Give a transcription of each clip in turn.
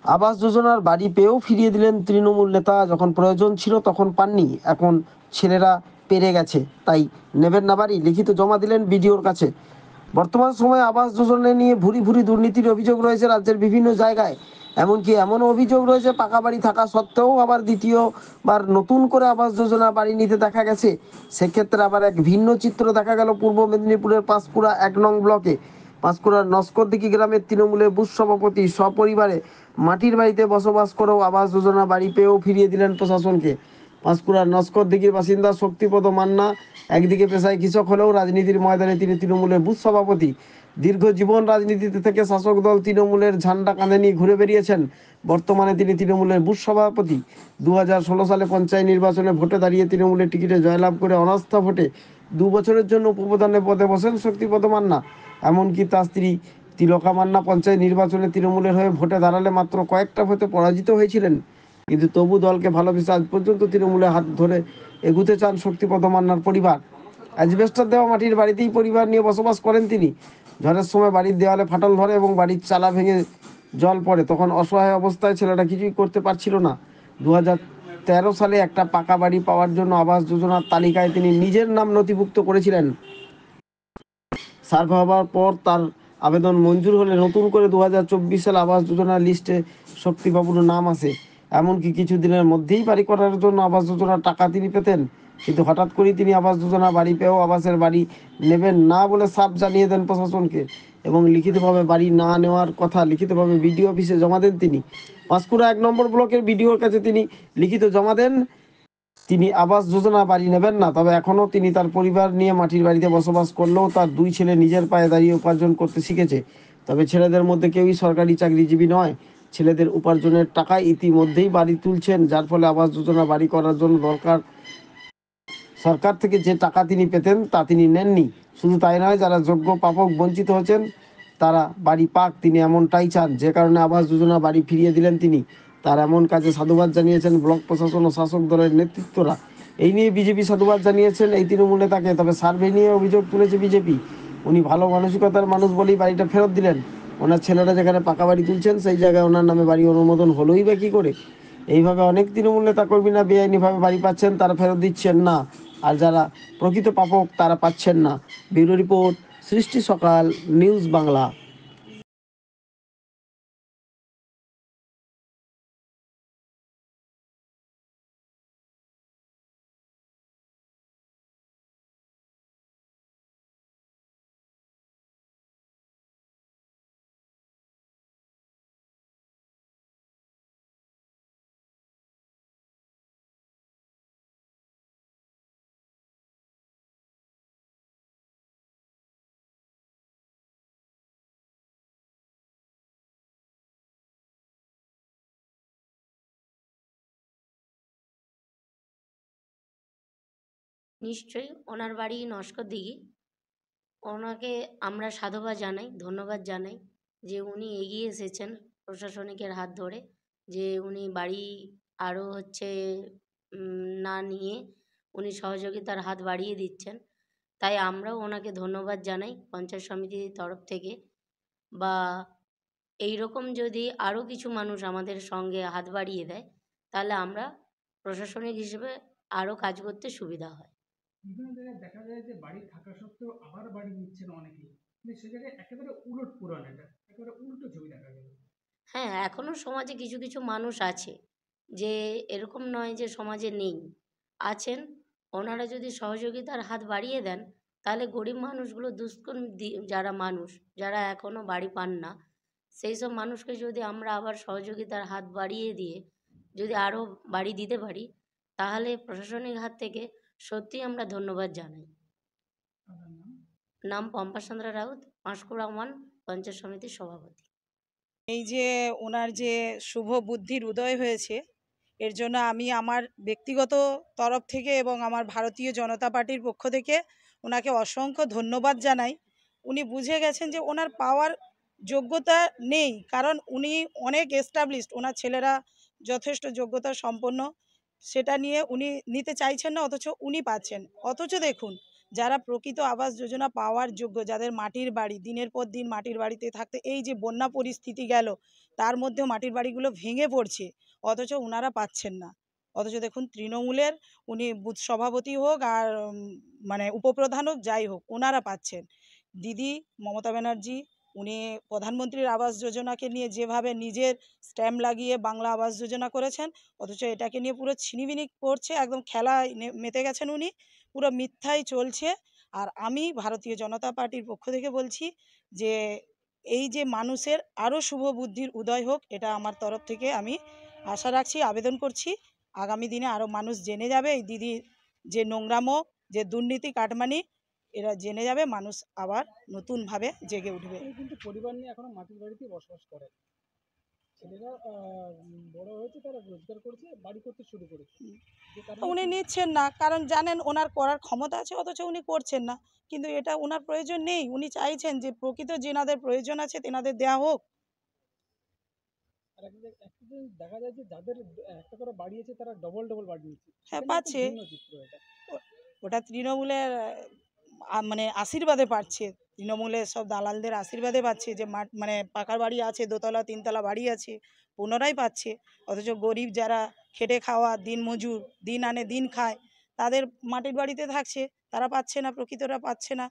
আবাস যোজনার বাড়ি পেয়েও ফিরিয়ে দিলেন তৃণমূল নেতা। যখন প্রয়োজন ছিল তখন পাননি, এখন ছেলেরা পেরে গেছে, তাই নেবেন না বাড়ি, লিখিত জমা দিলেন বিডিওর কাছে। বর্তমান সময়ে আবাস যোজনা নিয়ে ভুরি ভুরি দুর্নীতির অভিযোগ রয়েছে রাজ্যের বিভিন্ন জায়গায়। এমনকি এমন অভিযোগ রয়েছে পাকা বাড়ি থাকা সত্ত্বেও আবার দ্বিতীয়বার নতুন করে আবাস যোজনা বাড়ি নিতে দেখা গেছে। সেক্ষেত্রে আবার এক ভিন্ন চিত্র দেখা গেল পূর্ব মেদিনীপুরের পাঁশকুড়া ১ নং ব্লকে। পাঁশকুড়ার নস্করদিঘি গ্রামের তৃণমূলের বুথ সভাপতি সপরিবারে মাটির বাড়িতে বসবাস করেও আবাস যোজনা বাড়ি পেয়েও ফিরিয়ে দিলেন প্রশাসনকে। পাঁশকুড়ার নস্করদিঘির বাসিন্দা শক্তিপদ মান্না একদিকে পেশায় কৃষক হলেও রাজনীতির ময়দানে তিনি তৃণমূলের বুথ সভাপতি। দীর্ঘ জীবন রাজনীতিতে থেকে শাসক দল তৃণমূলের ঝান্ডা কাঁধে নিয়ে ঘুরে বেরিয়েছেন। বর্তমানে তিনি তৃণমূলের বুথ সভাপতি। ২০১৬ সালে পঞ্চায়েত নির্বাচনে ভোটে দাঁড়িয়ে তৃণমূলের টিকিটে জয়লাভ করে অনাস্থা ভোটে ২ বছরের জন্য উপপ্রধানের পদে বসেন শক্তিপদ মান্না। এমনকি তার স্ত্রী তিলকা মান্না পঞ্চায়েত নির্বাচনে তৃণমূলের হয়ে ভোটে দাঁড়ালে মাত্র কয়েকটা ভোটে পরাজিত হয়েছিলেন, কিন্তু তবু দলকে ভালোবেসে আজ পর্যন্ত তৃণমূলের হাত ধরে এগুতে চান শক্তিপদ মান্নার পরিবার। অ্যাজবেস্টার দেওয়া মাটির বাড়িতেই পরিবার নিয়ে বসবাস করেন তিনি। ঝড়ের সময় বাড়ির দেওয়ালে ফাটল ধরে এবং বাড়ির চালা ভেঙে জল পড়ে, তখন অসহায় অবস্থায় ছেলেটা কিছুই করতে পারছিল না। ২০১৩ সালে একটা পাকা বাড়ি পাওয়ার জন্য আবাস যোজনার তালিকায় তিনি নিজের নাম নথিভুক্ত করেছিলেন। সার্ভে হওয়ার পর তার আবেদন মঞ্জুর হলে নতুন করে ২০২৪ সালে আবাস যোজনার লিস্টে শক্তিবাবুর নাম আসে। এমনকি কিছু দিনের মধ্যেই বাড়ি করার জন্য আবাস যোজনার টাকা তিনি পেতেন, কিন্তু হঠাৎ করেই তিনি আবাস যোজনা বাড়ি পেয়েও আবাসের বাড়ি নেবেন না বলে সাফ জানিয়ে দেন প্রশাসনকে, এবং লিখিতভাবে বাড়ি না নেওয়ার কথা লিখিতভাবে বিডিও অফিসে জমা দেন তিনি। পাঁশকুড়া ১ নম্বর ব্লকের বিডিওর কাছে তিনি লিখিত জমা দেন তিনি আবাস যোজনা বাড়ি নেবেন না, তবে এখনও তিনি তার পরিবার নিয়ে মাটির বাড়িতে বসবাস করলেও তার ২ ছেলে নিজের পায়ে দাঁড়িয়ে উপার্জন করতে শিখেছে। তবে ছেলেদের মধ্যে কেউই সরকারি চাকরিজীবী নয়। ছেলেদের উপার্জনের টাকায় ইতিমধ্যেই বাড়ি তুলছেন, যার ফলে আবাস যোজনা বাড়ি করার জন্য সরকার থেকে যে টাকা তিনি পেতেন তা তিনি নেননি। শুধু তাই নয়, যারা যোগ্য প্রাপক বঞ্চিত হচ্ছেন তারা বাড়ি পাক, তিনি এমনটাই চান, যে কারণে আবাস যোজনা বাড়ি ফিরিয়ে দিলেন তিনি। তার এমন কাজে সাধুবাদ জানিয়েছেন ব্লক প্রশাসন ও শাসক দলের নেতৃত্বরা। এই নিয়ে বিজেপি সাধুবাদ জানিয়েছেন এই তৃণমূল নেতাকে, তবে সার্ভে নিয়ে অভিযোগ তুলেছে বিজেপি। উনি ভালো মানসিকতার মানুষ বলেই বাড়িটা ফেরত দিলেন। ওনার ছেলেরা যেখানে পাকা বাড়ি তুলছেন সেই জায়গায় ওনার নামে বাড়ি অনুমোদন হলোই বা কী করে? এইভাবে অনেক তৃণমূল নেতা কর্মীরা বেআইনিভাবে বাড়ি পাচ্ছেন, তারা ফেরত দিচ্ছেন না, আর যারা প্রকৃত প্রাপক তারা পাচ্ছেন না। ব্যুরো রিপোর্ট, সৃষ্টি সকাল, নিউজ বাংলা। নিশ্চয়ই ওনার বাড়ি নস্করদিঘি। ওনাকে আমরা সাধুবাদ জানাই, ধন্যবাদ জানাই যে উনি এগিয়ে এসেছেন প্রশাসনিকের হাত ধরে, যে উনি বাড়ি আরও না নিয়ে উনি সহযোগিতার হাত বাড়িয়ে দিচ্ছেন। তাই আমরাও ওনাকে ধন্যবাদ জানাই পঞ্চায়েত সমিতির তরফ থেকে। বা এই রকম যদি আরও কিছু মানুষ আমাদের সঙ্গে হাত বাড়িয়ে দেয়, তাহলে আমরা প্রশাসনিক হিসেবে আরও কাজ করতে সুবিধা হয়। বিভিন্ন জায়গায় দেখা যায় যে বাড়ি থাকা সত্ত্বেও আবার বাড়ি নিচ্ছেন অনেকেই, কিন্তু সে জায়গায় একেবারে উলট পুরাণ, এটা একেবারে উল্টো ছবি দেখা গেল। হ্যাঁ, এখনও সমাজে কিছু কিছু মানুষ আছে, যে এরকম নয় যে সমাজে নেই, আছেন। ওনারা যদি সহযোগিতার হাত বাড়িয়ে দেন, তাহলে গরিব মানুষগুলো, দুষ্কর্ম যারা মানুষ, যারা এখনও বাড়ি পান না, সেই সব মানুষকে যদি আমরা আবার সহযোগিতার হাত বাড়িয়ে দিয়ে যদি আরও বাড়ি দিতে পারি, তাহলে প্রশাসনিক হাত থেকে সত্যিই আমরা ধন্যবাদ জানাই। আপনার নাম? নাম পম্পা চন্দ্রা রাউত, পাঁশকুড়া 1 পঞ্চায়েত সমিতির সভাপতি। এই যে ওনার যে শুভ বুদ্ধির উদয় হয়েছে, এর জন্য আমি আমার ব্যক্তিগত তরফ থেকে এবং আমার ভারতীয় জনতা পার্টির পক্ষ থেকে ওনাকে অসংখ্য ধন্যবাদ জানাই। উনি বুঝে গেছেন যে ওনার পাওয়ার যোগ্যতা নেই, কারণ উনি অনেক এস্টাবলিশড, ওনার ছেলেরা যথেষ্ট যোগ্যতা সম্পন্ন, সেটা নিয়ে উনি নিতে চাইছেন না, অথচ উনি পাচ্ছেন। অথচ দেখুন, যারা প্রকৃত আবাস যোজনা পাওয়ার যোগ্য, যাদের মাটির বাড়ি, দিনের পর দিন মাটির বাড়িতে থাকতে এই যে বন্যা পরিস্থিতি গেল, তার মধ্যেও মাটির বাড়িগুলো ভেঙে পড়ছে, অথচ ওনারা পাচ্ছেন না। অথচ দেখুন তৃণমূলের উনি বুথ সভাপতি হোক আর মানে উপপ্রধান হোক, যাই হোক, ওনারা পাচ্ছেন। দিদি মমতা ব্যানার্জি উনি প্রধানমন্ত্রীর আবাস যোজনাকে নিয়ে যেভাবে নিজের স্ট্যাম্প লাগিয়ে বাংলা আবাস যোজনা করেছেন, অথচ এটাকে নিয়ে পুরো ছিনিমিনি করছে, একদম খেলায় মেতে গেছেন উনি, পুরো মিথ্যাই চলছে। আর আমি ভারতীয় জনতা পার্টির পক্ষ থেকে বলছি যে এই যে মানুষের আরও শুভ বুদ্ধির উদয় হোক, এটা আমার তরফ থেকে আমি আশা রাখছি, আবেদন করছি। আগামী দিনে আরও মানুষ জেনে যাবে এই দিদির যে নোংরামো, যে দুর্নীতি কাটমানি, এরা জেনে যাবে, মানুষ আবার নতুনভাবে জেগে উঠবে। উনি কিন্তু পরিবার নিয়ে এখনো মাটির বাড়িতেই বসবাস করে। ছেলেরা বড় হয়েছে, তারা রোজগার করছে, বাড়ি করতে শুরু করেছে। যে তো কারণে উনি নিচ্ছেন না, কারণ জানেন ওনার করার ক্ষমতা আছে, অথচ উনি করছেন না। কিন্তু এটা ওনার প্রয়োজন নেই, উনি চাইছেন যে প্রকৃত যেনাদের প্রয়োজন আছে তেনাদের দেয়া হোক। আর একটা জিনিস দেখা যায় যে যাদের একটা করে বাড়ি আছে তারা ডবল ডবল বাড়ি নিচ্ছে। হ্যাঁ, এখানে একদম পাচ্ছে। ভিন্ন চিত্র এটা। ওটা তৃণমূলের মানে আশীর্বাদে পাচ্ছে, তৃণমূলের সব দালালদের আশীর্বাদে পাচ্ছে যে মানে পাকা বাড়ি আছে, দোতলা তিনতলা বাড়ি আছে, পুনরায় পাচ্ছে। অথচ গরিব যারা খেটে খাওয়া দিনমজুর, দিন আনে দিন খায়, তাদের মাটির বাড়িতে থাকছে, তারা পাচ্ছে না, প্রকৃতরা পাচ্ছে না।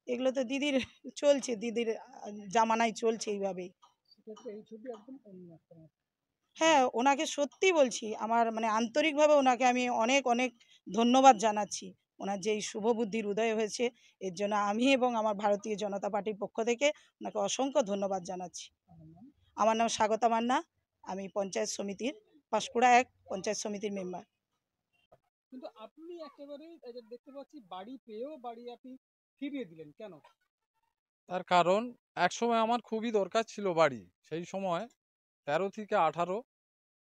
এগুলো তো দিদির চলছে, দিদির জামানায় চলছে এইভাবেই। সেক্ষেত্রে এই ছবি একদম অন্য একটা মত। হ্যাঁ, ওনাকে সত্যি বলছি, আমার মানে আন্তরিকভাবে ওনাকে আমি অনেক অনেক ধন্যবাদ জানাচ্ছি। ওনার যে এই শুভ বুদ্ধির উদয় হয়েছে, এর জন্য আমি এবং আমার ভারতীয় জনতা পার্টির পক্ষ থেকে ওনাকে অসংখ্য ধন্যবাদ জানাচ্ছি। আমার নাম। আমার নাম স্বাগতা মান্না, আমি পঞ্চায়েত সমিতির পাঁশকুড়া ১ পঞ্চায়েত সমিতির মেম্বার। কিন্তু আপনি একেবারে এই যে দেখতে পাচ্ছি বাড়ি পেয়েও বাড়ি আপনি ফিরিয়ে দিলেন কেন? তার কারণ একসময় আমার খুবই দরকার ছিল বাড়ি। সেই সময় ১৩ থেকে ১৮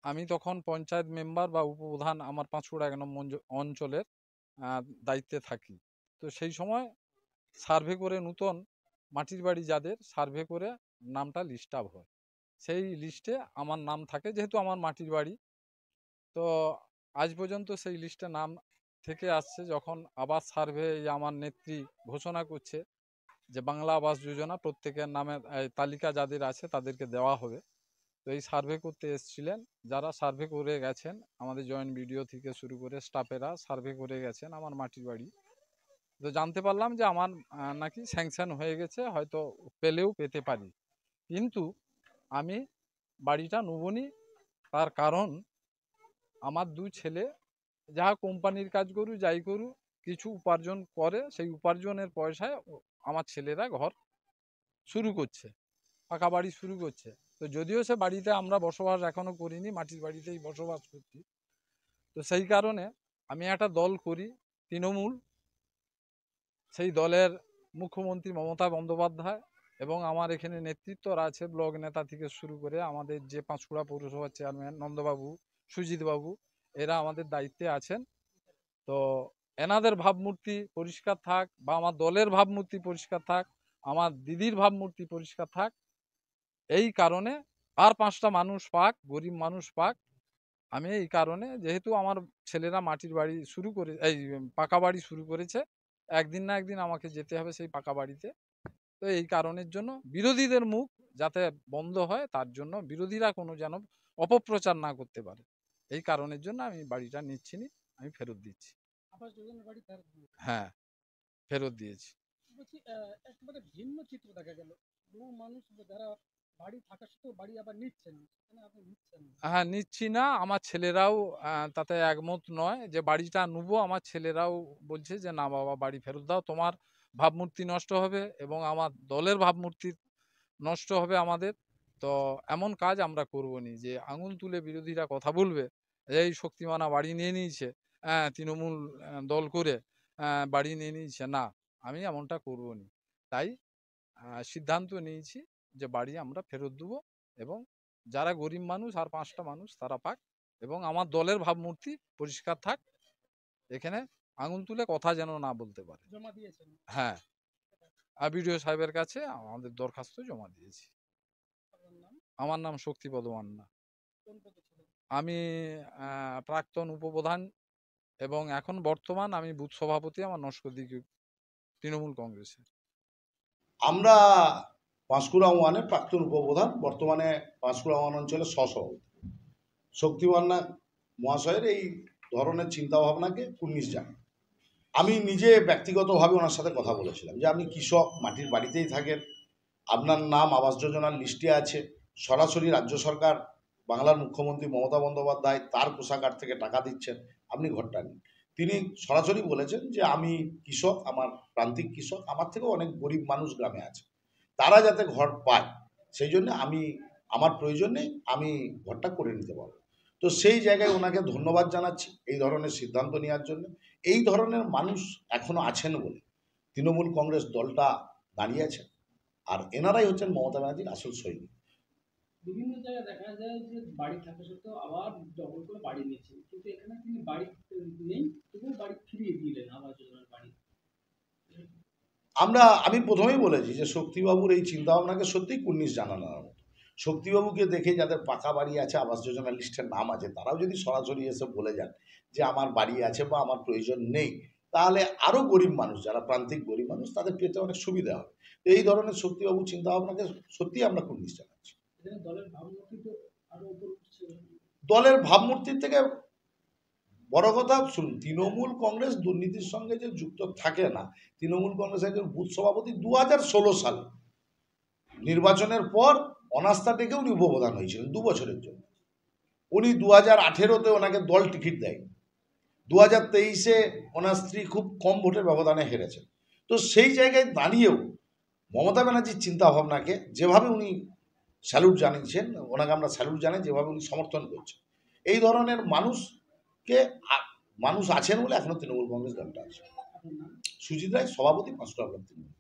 আমি তখন পঞ্চায়েত মেম্বার বা উপপ্রধান আমার পাঁশকুড়া ১ নম্বর অঞ্চলের দায়িত্বে থাকি। তো সেই সময় সার্ভে করে নূতন মাটির বাড়ি যাদের সার্ভে করে নামটা লিস্ট আপ হয়। সেই লিস্টে আমার নাম থাকে, যেহেতু আমার মাটির বাড়ি। তো আজ পর্যন্ত সেই লিস্টে নাম থেকে আসছে। যখন আবার সার্ভে আমার নেত্রী ঘোষণা করছে যে বাংলা আবাস যোজনা প্রত্যেকের নামে তালিকা যাদের আছে তাদেরকে দেওয়া হবে, তো এই সার্ভে করতে এসেছিলেন যারা সার্ভে করে গেছেন, আমাদের জয়েন্ট বিডিও থেকে শুরু করে স্টাফেরা সার্ভে করে গেছেন আমার মাটির বাড়ি। তো জানতে পারলাম যে আমার নাকি স্যাংশন হয়ে গেছে, হয়তো পেলেও পেতে পারি, কিন্তু আমি বাড়িটা নেবনি। তার কারণ আমার ২ ছেলে যা কোম্পানির কাজ করু যাই করু কিছু উপার্জন করে, সেই উপার্জনের পয়সায় আমার ছেলেরা ঘর শুরু করছে, পাকা বাড়ি শুরু করছে। তো যদিও সে বাড়িতে আমরা বসবাস এখনো করিনি, মাটির বাড়িতেই বসবাস করছি। তো সেই কারণে আমি একটা দল করি, তৃণমূল। সেই দলের মুখ্যমন্ত্রী মমতা বন্দ্যোপাধ্যায় এবং আমার এখানে নেতৃত্বরা আছে, ব্লক নেতা থেকে শুরু করে আমাদের যে পাঁশকুড়া পৌরসভার চেয়ারম্যান নন্দবাবু, সুজিতবাবু, এরা আমাদের দায়িত্বে আছেন। তো এনাদের ভাবমূর্তি পরিষ্কার থাক, বা আমার দলের ভাবমূর্তি পরিষ্কার থাক, আমার দিদির ভাবমূর্তি পরিষ্কার থাক, এই কারণে আর ৫টা মানুষ পাক, গরিব মানুষ পাক। আমি এই কারণে, যেহেতু আমার ছেলেরা মাটির বাড়ি শুরু করে এই পাকা বাড়ি শুরু করেছে, একদিন না একদিন আমাকে যেতে হবে সেই পাকা বাড়িতে। তো এই কারণের জন্য বিরোধীদের মুখ যাতে বন্ধ হয়, তার জন্য বিরোধীরা কোনো যেন অপপ্রচার না করতে পারে, এই কারণের জন্য আমি বাড়িটা নিচ্ছি নি, আমি ফেরত দিচ্ছি। আবাস যোজনার বাড়ি ফেরত দিয়েছে। হ্যাঁ, ফেরত দিয়েছি। বলছি একেবারে ভিন্ন চিত্র দেখা গেল। বহু মানুষ যারা বাড়ি থাকা সত্ত্বেও বাড়ি আবার নিচ্ছেন, সেখানে আপনি নিচ্ছেন না। হ্যাঁ, নিচ্ছি না। আমার ছেলেরাও তাতে একমত নয় যে বাড়িটা নেবো। আমার ছেলেরাও বলছে যে না বাবা, বাড়ি ফেরত দাও, তোমার ভাবমূর্তি নষ্ট হবে এবং আমার দলের ভাবমূর্তি নষ্ট হবে আমাদের। তো এমন কাজ আমরা করবো নি যে আঙুল তুলে বিরোধীরা কথা বলবে, এই শক্তিমানা বাড়ি নিয়ে নিয়েছে, তৃণমূল দল করে বাড়ি নিয়ে নিয়েছে, না, আমি এমনটা করবো নি। তাই সিদ্ধান্ত নিয়েছি যে বাড়ি আমরা ফেরত দেবো, এবং যারা গরিব মানুষ আর ৫টা মানুষ তারা পাক, এবং আমার দলের ভাবমূর্তি পরিষ্কার থাক, এখানে আঙুল তুলে কথা যেন না বলতে পারে। জমা দিয়েছেন। হ্যাঁ, আর বিডিও সাহেবের কাছে আমাদের দরখাস্ত জমা দিয়েছি। আপনার নাম? আমার নাম শক্তিপদ মান্না। কোন পদে ছিলেন? আমি প্রাক্তন উপপ্রধান এবং এখন বর্তমান আমি বুথ সভাপতি আমার নস্করদিঘি তৃণমূল কংগ্রেসের। আমরা পাঁশকুড়া ওয়ানের প্রাক্তন উপপ্রধান, বর্তমানে পাঁশকুড়া ওয়ান অঞ্চলের সহসভাপতি। শক্তিমান্না মহাশয়ের এই ধরনের চিন্তাভাবনাকে কুর্নিশ জানাই। আমি নিজে ব্যক্তিগতভাবে ওনার সাথে কথা বলেছিলাম যে আপনি কৃষক, মাটির বাড়িতেই থাকেন, আপনার নাম আবাস যোজনার লিস্টে আছে, সরাসরি রাজ্য সরকার, বাংলার মুখ্যমন্ত্রী মমতা বন্দ্যোপাধ্যায় তার কোষাগার থেকে টাকা দিচ্ছেন, আপনি ঘরটা নিন। তিনি সরাসরি বলেছেন যে আমি কৃষক, আমার প্রান্তিক কৃষক, আমার থেকেও অনেক গরিব মানুষ গ্রামে আছে, তারা যাতে ঘর পায় সেই জন্য আমার প্রয়োজন নেই, আমি ঘরটা করে নিতে পারবো। তো সেই জায়গায় ওনাকে ধন্যবাদ জানাচ্ছি এই ধরনের সিদ্ধান্ত নেওয়ার জন্য। এই ধরনের মানুষ এখনো আছেন বলে তৃণমূল কংগ্রেস দলটা দাঁড়িয়ে আছে, আর এনারাই হচ্ছেন মমতা ব্যানার্জির আসল সৈনিক। বিভিন্ন জায়গায় দেখা যায় যে বাড়ি থাকা সত্ত্বেও আবার ডবল করে বাড়ি নিয়েছেন, কিন্তু এখানে তিনি বাড়ি নেই, তবুও বাড়ি ফিরিয়ে দিলেন আবাস যোজনার বাড়ি। আমি প্রথমেই বলেছি যে শক্তিবাবুর এই চিন্তাভাবনাকে সত্যিই কুর্নিশ জানানোর মতো। শক্তিবাবুকে দেখে যাদের পাকা বাড়ি আছে, আবাস যোজনা লিস্টের নাম আছে, তারাও যদি সরাসরি এসে বলে যান যে আমার বাড়ি আছে বা আমার প্রয়োজন নেই, তাহলে আরও গরিব মানুষ, যারা প্রান্তিক গরিব মানুষ, তাদের পেতে অনেক সুবিধা হবে। তো এই ধরনের শক্তিবাবুর চিন্তাভাবনাকে সত্যিই আমরা কুর্নিশ জানাচ্ছি। এখানে দলের ভাবমূর্তি তো আরো উপর উঠছে। দলের ভাবমূর্তির থেকে বড় কথা শুনুন, তৃণমূল কংগ্রেস দুর্নীতির সঙ্গে যে যুক্ত থাকে না, তৃণমূল কংগ্রেস একজন বুথ সভাপতি 2016 সালে নির্বাচনের পর অনাস্থা ডেকে উনি উপপ্রধান হয়েছিলেন 2 বছরের জন্য। উনি 2018-তে ওনাকে দল টিকিট দেয়, 2023-এ ওনার স্ত্রী খুব কম ভোটের ব্যবধানে হেরেছেন। তো সেই জায়গায় দাঁড়িয়েও মমতা ব্যানার্জির চিন্তাভাবনাকে যেভাবে উনি স্যালুট জানিয়েছেন, ওনাকে আমরা স্যালুট জানাই, যেভাবে উনি সমর্থন করছেন, এই ধরনের মানুষ আছেন বলে এখনো তৃণমূল কংগ্রেস দলটা আছে। সুজিত রায়, সভাপতি, পাঁশকুড়া ব্লক তৃণমূল।